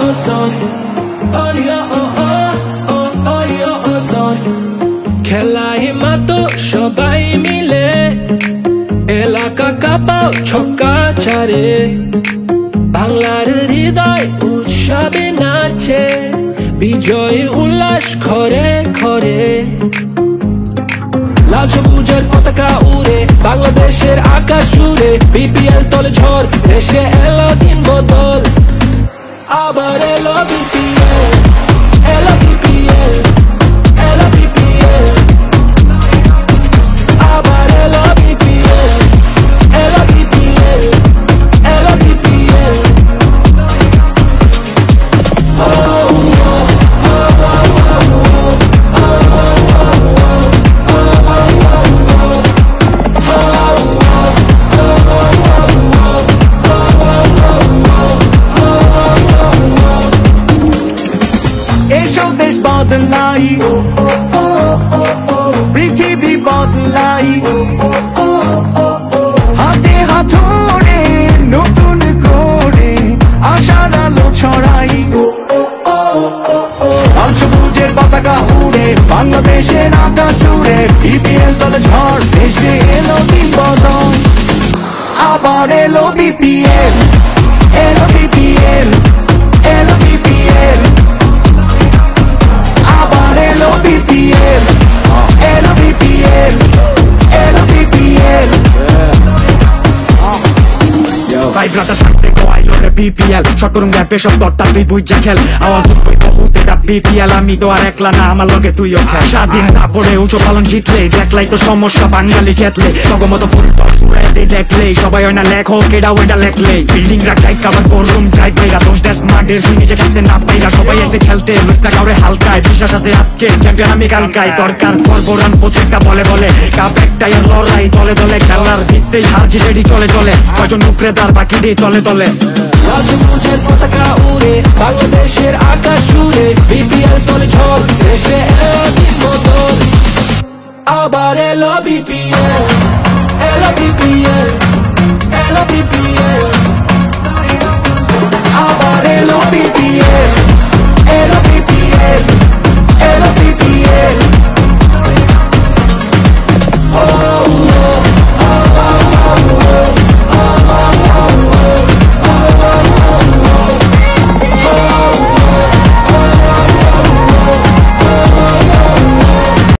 son. Oh yeah, oh yeah, son. খেলায় মাতো সবাই মিলে, এলাকা কাঁপাও ছক্কা ছাড়ে, বাংলার হৃদয় উৎসবে নাচে, বিজয় উল্লাস ঘরে ঘরে। লাল সবুজের পতাকা উড়ে বাংলাদেশের আকাশ জুড়ে, বিপিএল তলে ঝড় দেশে এলো দিন বদল। আবার এলো বিপিএল, এলো বিপিএল, এলো বিপিএল। আবার এলো বিপিএল, এলো বিপিএল, এলো বিপিএল। বদলাই পৃথিবী বদলাই, হাতে হাতরে নতুন করে আশার আলো ছড়াই। লাল সবুজের পতাকা উড়ে বাংলাদেশের আকাশ জুড়ে, বিপিএল দলে ঝড় দেশে এলো দিন বদল। আবার এলো বিপিএল, এলো বিপিএল, এলো বিপিএল। আবার এলো বিপিএল, এলো বিপিএল, এলো বিপিএল। ভাই ব্রাদার থাকতে গোয়াইলো রে বিপিএল, শর্ট করুন গ্যাপে সব দরটা তুই বুঝা খেল। আওয়াজ উঠবই বহুত এটা বিপিএল, আমি তো আর একলা না আমার লগে তুইও খেল। স্বাধীন তারপরে উঁচু পালন জিতলে, দেখলাই তো সমস্যা বাঙালি চেতলে, তগমতো ফুল টপ ফুরাই দেখলেই সবাই হয় না লেখক এটা ওইটা লেখলেই। বিল্ডিং রাখ টাইট কাবার করুম টাইট বাইরা, দোষ দেশ মাঠের তুই নিজে খেলতে না পাইরা, সবাই এসে খেলতে লুইস না কাউরে হালকায়, বিশ্বাস আছে আজকে চ্যাম্পিয়ন আমি কালকায়। দরকার করবো রান প্রত্যেকটা বলে বলে, কাপ একটাই আর লড়াই দলে দলে, খেলার ভিত্তেই হার জিতেরই চলে চলে, কয়জন উপরে তার বাকি দিয়ে তলে তলে। লাল সবুজের পতাকা উড়ে বাংলাদেশের আকাশ জুড়ে, বিপিএল তলে ঝড় দেশে এলো দিন বদল। আবার এলো বিপিএল, এলো বিপিএল, এলো বিপিএল।